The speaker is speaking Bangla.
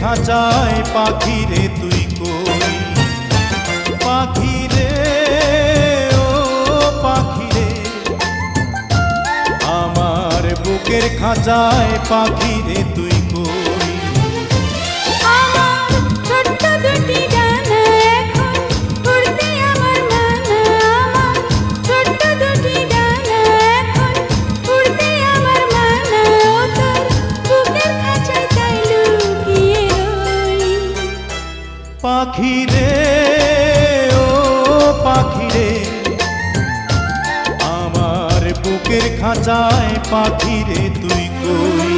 খাঁচায় পাখি রে তুই কই, পাখি রে ও পাখি রে, আমার বুকের খাঁচায় পাখি রে তুই কই। আমার ছোট্ট দুটি ডানা এখন উড়তে আমার মানা, আমার ছোট্ট দুটি ডানা এখন উড়তে আমার মানা, ও তোর বুকের খাঁচায় তাই লুকিয়ে রই। পাখি রে ও পাখি রে, আমার বুকের খাঁচায় পাখি রে তুই কই।